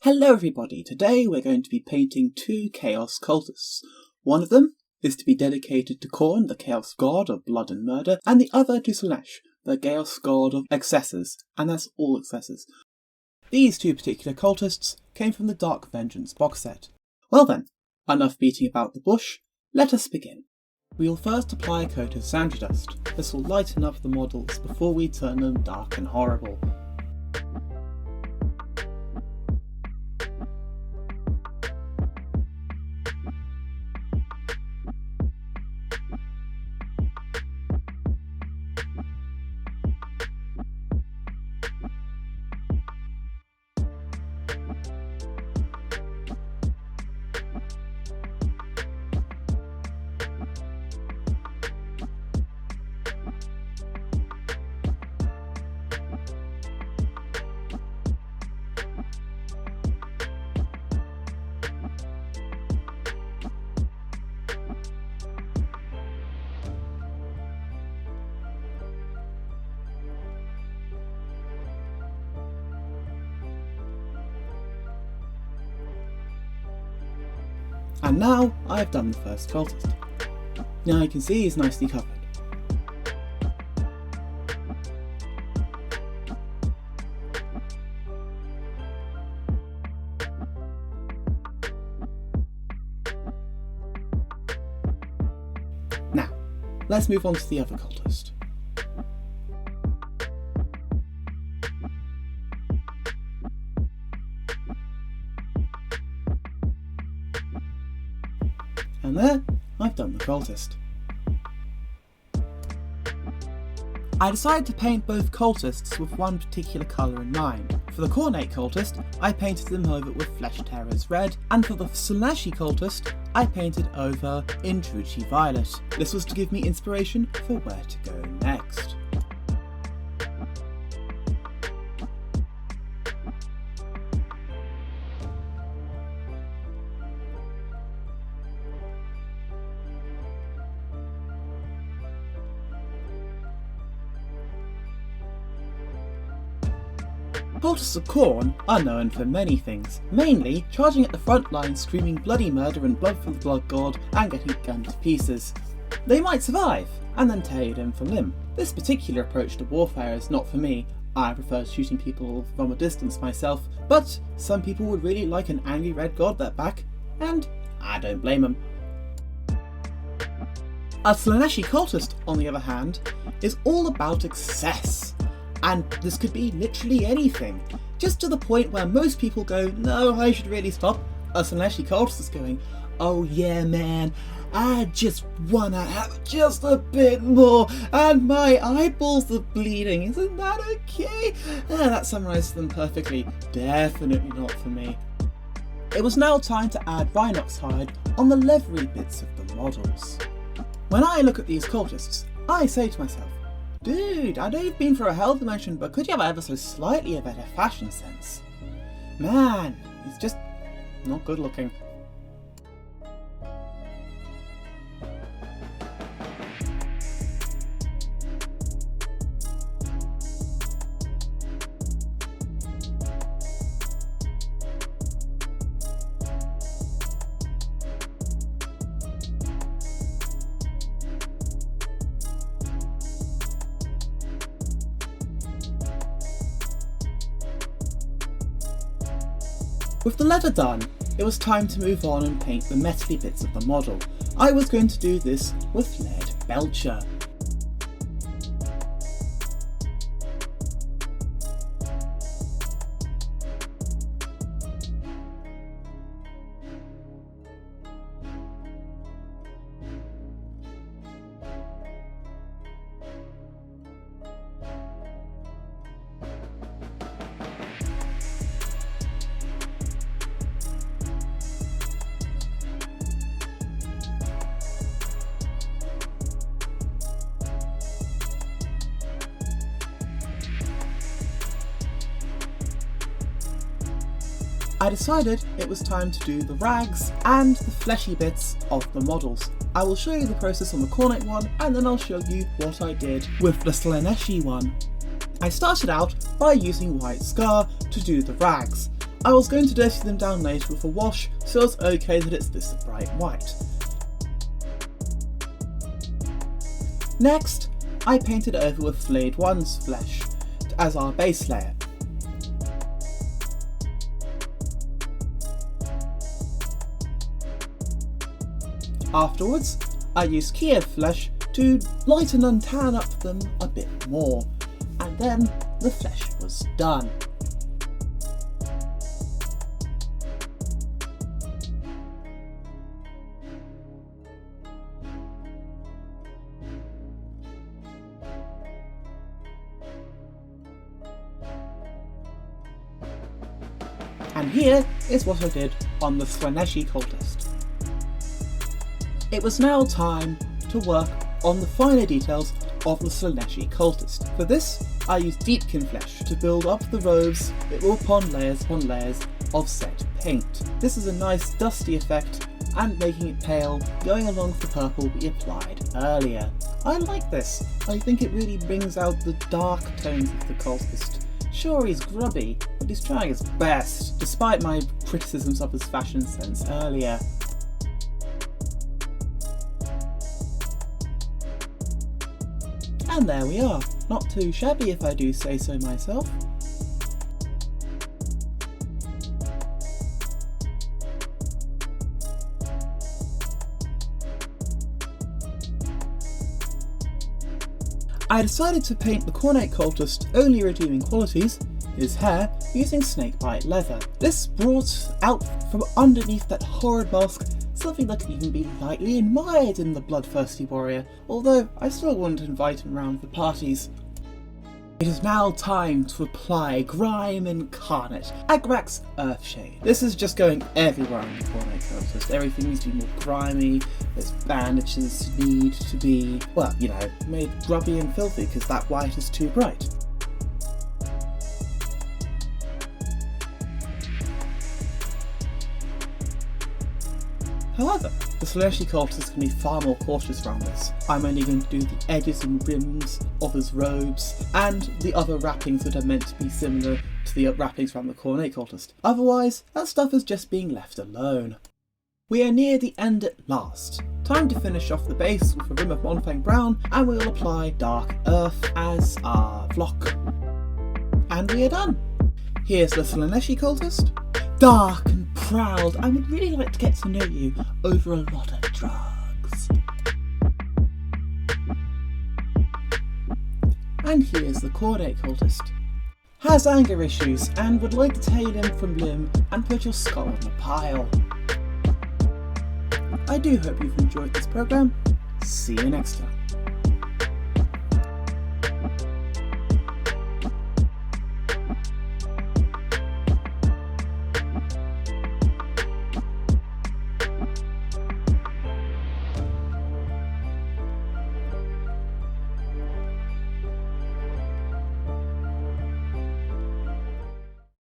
Hello everybody, today we're going to be painting two Chaos cultists. One of them is to be dedicated to Khorne, the Chaos god of blood and murder, and the other to Slaanesh, the Chaos god of excesses, and that's all excesses. These two particular cultists came from the Dark Vengeance box set. Well then, enough beating about the bush, let us begin. We will first apply a coat of sandry dust. This will lighten up the models before we turn them dark and horrible. And now I've done the first cultist. Now you can see he's nicely covered. Now, let's move on to the other cultist. And there, I've done the cultist. I decided to paint both cultists with one particular colour in mind. For the Khorne cultist, I painted them over with Flesh Terrors red, and for the Slaanesh cultist, I painted over in Druchii violet. This was to give me inspiration for where to go next. Cultists of Khorne are known for many things, mainly charging at the front line screaming bloody murder and blood for the blood god and getting gunned to pieces. They might survive, and then tear you limb from limb. This particular approach to warfare is not for me. I prefer shooting people from a distance myself, but some people would really like an angry red god at their back, and I don't blame them. A Slaaneshi cultist, on the other hand, is all about excess. And this could be literally anything, just to the point where most people go, no, I should really stop. A Slaaneshi cultist is going, oh yeah man, I just wanna have just a bit more, and my eyeballs are bleeding, isn't that okay? That summarises them perfectly, definitely not for me. It was now time to add Rhinox hide on the leathery bits of the models. When I look at these cultists, I say to myself, dude, I know you've been for a health dimension, but could you have ever so slightly a better fashion sense? Man, he's just not good looking. With the leather done, it was time to move on and paint the metally bits of the model. I was going to do this with lead belcher. I decided it was time to do the rags and the fleshy bits of the models. I will show you the process on the Khorne one, and then I'll show you what I did with the Slaaneshi one. I started out by using white scar to do the rags. I was going to dirty them down later with a wash, so it's okay that it's this bright white. Next, I painted over with flayed one's flesh as our base layer. Afterwards, I used Kiev flesh to lighten and tan up them a bit more, and then the flesh was done. And here is what I did on the Slaanesh cultist. It was now time to work on the finer details of the Slaanesh cultist. For this, I used deepkin flesh to build up the robes that were upon layers of set paint. This is a nice dusty effect and making it pale, going along with the purple we applied earlier. I like this. I think it really brings out the dark tones of the cultist. Sure, he's grubby, but he's trying his best, despite my criticisms of his fashion sense earlier. And there we are. Not too shabby if I do say so myself. I decided to paint the Khorne cultist only redeeming qualities, his hair, using snakebite leather. This brought out from underneath that horrid mask something that could even be lightly admired in the bloodthirsty warrior, although I still wouldn't invite him round the parties. It is now time to apply Grime Incarnate, Agrak's Earthshade. This is just going everywhere on the Khorne cultist. Everything needs to be more grimy, those bandages need to be, well, you know, made grubby and filthy because that white is too bright. However, the Slaanesh cultist can be far more cautious around this. I'm only going to do the edges and rims of his robes and the other wrappings that are meant to be similar to the wrappings from the Khorne cultist. Otherwise, that stuff is just being left alone. We are near the end at last. Time to finish off the base with a rim of Monfang Brown, and we will apply Dark Earth as our flock. And we are done. Here's the Slaanesh cultist. Dark and proud, I would really like to get to know you over a lot of drugs. And here's the Khorne cultist. Has anger issues and would like to tear you limb from limb and put your skull on a pile. I do hope you've enjoyed this programme. See you next time.